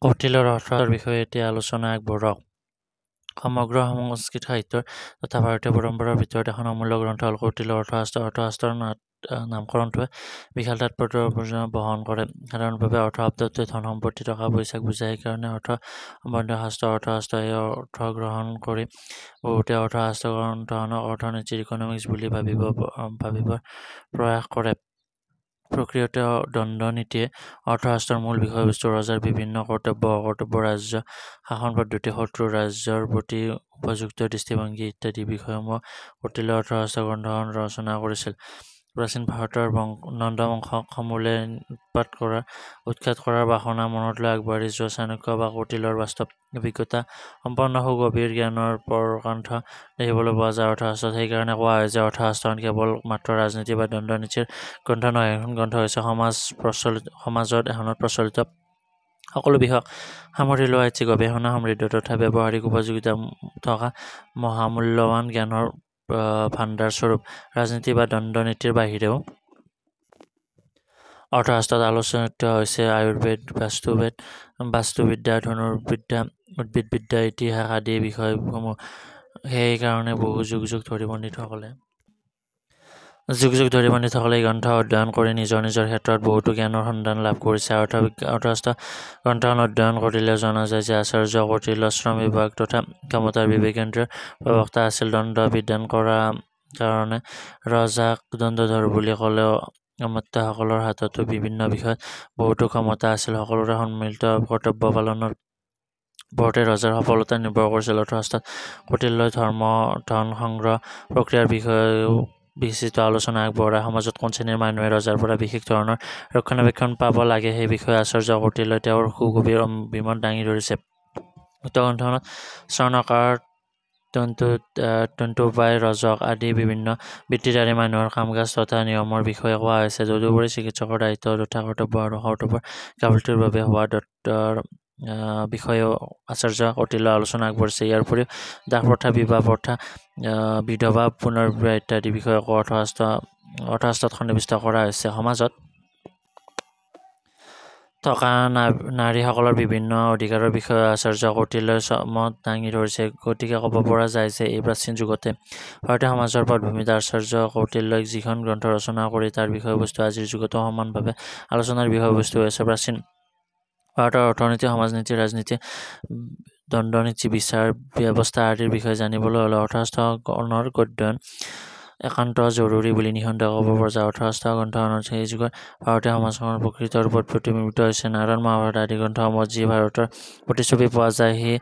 কৌটিল্যৰ অৰ্থৰ বিষয়ে এতিয়া আলোচনা আগবঢ়াওক। সমগ্ৰ সংস্কৃত সাহিত্যৰ তথা ভাৰতীয় পৰম্পৰাৰ ভিতৰত এখন অমূল্য গ্ৰন্থ হ'ল কৌটিল্যৰ অৰ্থশাস্ত্ৰ। অৰ্থশাস্ত্ৰৰ নামকৰণটোৱে বিশাল তাৎপৰ্য বহন কৰে। সাধাৰণভাৱে অৰ্থ শব্দটোৱে ধন সম্পত্তি টকা পইচাক বুজায়। সেইকাৰণে অৰ্থ সম্বন্ধীয় অৰ্থশাস্ত্ৰ এই অৰ্থ গ্ৰহণ কৰি বহুতে অৰ্থশাস্ত্ৰ গ্ৰন্থখনক অৰ্থনীতিৰ ইকনমিক্স বুলি ভাবিবৰ প্ৰয়াস কৰে। প্ৰকৃততে দণ্ডনীতিয়ে অৰ্থশাস্ত্ৰৰ মূল বিষয়বস্তু। ৰজাৰ বিভিন্ন কৰ্তব্য অকৰ্তব্য, ৰাজ্য শাসন পদ্ধতি, শত্ৰু ৰাজ্যৰ প্ৰতি উপযুক্ত দৃষ্টিভংগী ইত্যাদি বিষয়সমূহ কৌটিল্যৰ অৰ্থশাস্ত্ৰ গ্ৰন্থখন ৰচনা কৰিছিল। প্ৰাচীন ভাৰতৰ নন্দবংশক সমূলে উৎখাত কৰাৰ বাসনা মনত লৈ আগবাঢ়ি যোৱা চাণক্য বা কৌটিল্যৰ বাস্তৱ অভিজ্ঞতা সম্পন্ন সুগভীৰ জ্ঞানৰ প্ৰকাণ্ঠ দেখিবলৈ পোৱা যায় অৰ্থশাস্ত্ৰত। সেইকাৰণে কোৱা হয় যে অৰ্থশাস্ত্ৰখন কেৱল মাত্ৰ ৰাজনীতি বা দণ্ডনীতিৰ গ্ৰন্থ নহয়, এখন গ্ৰন্থ হৈছে সমাজত এখনত প্ৰচলিত সকলো বিষয়ক সামৰি লোৱা এটি গৱেষণা সমৃদ্ধ তথা ব্যৱহাৰিক উপযোগিতা থকা মহামূল্যৱান জ্ঞানৰ ভাণ্ডাৰ স্বৰূপ। ৰাজনীতি বা দণ্ডনীতিৰ বাহিৰেও অৰ্থশাস্ত্ৰত আলোচিত হৈছে আয়ুৰ্বেদ, বাস্তুবিদ্যা, ধনুৰ্বিদ্যা, উদ্ভিদবিদ্যা, ইতিহাস আদি বিষয়সমূহ। সেইকাৰণে যুগ যুগ ধৰি পণ্ডিতসকলে এই গ্ৰন্থ অধ্যয়ন কৰি নিজৰ নিজৰ ক্ষেত্ৰত বহুতো জ্ঞানৰ সন্ধান লাভ কৰিছে। অৰ্থশাস্ত্ৰ গ্ৰন্থখন অধ্যয়ন কৰিলে জনা যায় যে আচাৰ্য কৌটিল্য শ্ৰম বিভাগ তথা ক্ষমতাৰ বিবেকেন্দ্ৰিয়ৰ প্ৰবক্তা আছিল। দণ্ড বিধান কৰাৰ কাৰণে ৰজাক দণ্ডধৰ বুলি ক'লেও অমাত্যসকলৰ হাততো বিভিন্ন বিষয়ত বহুতো ক্ষমতা আছিল। সকলোৰে সন্মিলিত কৰ্তব্য পালনৰ ওপৰতে ৰজাৰ সফলতা নিৰ্ভৰ কৰিছিল। অৰ্থশাস্ত্ৰত কৌটিল্যই ধন সংগ্ৰহ প্ৰক্ৰিয়াৰ বিষয়েও বিস্তৃত আলোচনা আগবঢ়ায়। সমাজত কোন শ্ৰেণীৰ মানুহে ৰজাৰ পৰা বিশেষ ধৰণৰ ৰক্ষণাবেক্ষণ পাব লাগে সেই বিষয়ে আচাৰ্য কৌটিল্যই তেওঁৰ সুগভীৰ অভিমত দাঙি ধৰিছে। উক্ত গ্ৰন্থখনত স্বৰ্ণকাৰ, তন্তুবাই, ৰজক আদি বিভিন্ন বৃত্তিধাৰী মানুহৰ কামকাজ তথা নিয়মৰ বিষয়ে কোৱা হৈছে। তদুপৰি চিকিৎসকৰ দায়িত্ব তথা কৰ্তব্য আৰু কৰ্তব্যৰ গাফিলতিৰ বাবে হোৱা দণ্ডৰ বিষয়েও আচাৰ্য কৌটিল্যই আলোচনা আগবঢ়াইছে। ইয়াৰ উপৰিও দাস প্ৰথা, বিবাহ প্ৰথা, বিধৱা পুনৰ্বিবাহ ইত্যাদি বিষয়কো অৰ্থশাস্ত্ৰত সন্নিৱিষ্ট কৰা হৈছে। সমাজত থকা নাৰীসকলৰ বিভিন্ন অধিকাৰৰ বিষয়ে আচাৰ্য কৌটিল্যই মত দাঙি ধৰিছে। গতিকে ক'ব পৰা যায় যে এই প্ৰাচীন যুগতে ভাৰতীয় সমাজৰ পটভূমিত আচাৰ্য কৌটিল্যই যিখন গ্ৰন্থ ৰচনা কৰি তাৰ বিষয়বস্তু আজিৰ যুগতো সমানভাৱে আলোচনাৰ বিষয়বস্তু হৈ আছে। প্ৰাচীন ভাৰতৰ অৰ্থনীতি, সমাজনীতি, ৰাজনীতি, দণ্ডনীতি, বিচাৰ ব্যৱস্থা আদিৰ বিষয়ে জানিবলৈ হ'লে অৰ্থশাস্ত্ৰখনৰ অধ্যয়ন একান্ত জৰুৰী বুলি নিঃসন্দেহে ক'ব পৰা যায়। অৰ্থশাস্ত্ৰ গ্ৰন্থখনত সেই যুগৰ ভাৰতীয় সমাজখনৰ প্ৰকৃত ৰূপত প্ৰতিবিম্বিত হৈছে। নাৰায়ণ, মহাভাৰত আদি গ্ৰন্থসমূহত যি ভাৰতৰ প্ৰতিচ্ছবি পোৱা যায় সি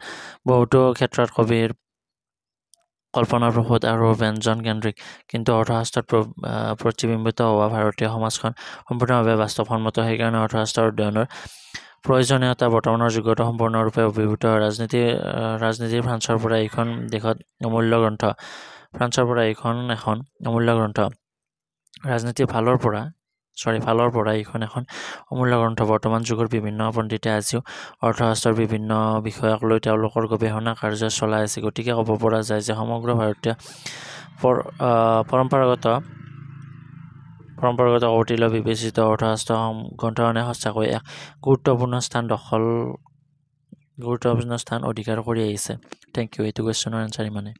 বহুতো ক্ষেত্ৰত কবিৰ কল্পনাপ্ৰসূত আৰু ব্যঞ্জন কেন্দ্ৰিক। কিন্তু অৰ্থশাস্ত্ৰত প্ৰতিবিম্বিত হোৱা ভাৰতীয় সমাজখন সম্পূৰ্ণভাৱে বাস্তৱসন্মত। সেইকাৰণে অৰ্থশাস্ত্ৰৰ অধ্যয়নৰ প্ৰয়োজনীয়তা বৰ্তমানৰ যুগতো সম্পূৰ্ণৰূপে অভিভূত হয়। ৰাজনীতিৰ ফ্ৰান্সৰ পৰা এইখন এখন অমূল্য গ্ৰন্থ। ৰাজনীতিৰ ফালৰ পৰা এইখন এখন অমূল্য গ্ৰন্থ। বৰ্তমান যুগৰ বিভিন্ন পণ্ডিতে আজিও অৰ্থশাস্ত্ৰৰ বিভিন্ন বিষয়ক লৈ তেওঁলোকৰ গৱেষণা কাৰ্য চলাই আছে। গতিকে ক'ব পৰা যায় যে সমগ্ৰ ভাৰতীয় পৰম্পৰাগত কৌটিল্য বিবেচিত অৰ্থশাস্ত্ৰ গ্ৰন্থখনে সঁচাকৈ এক গুৰুত্বপূৰ্ণ স্থান অধিকাৰ কৰি আহিছে। Thank you. এইটো কুৱেশ্যনৰ এনচাৰ ইমানেই।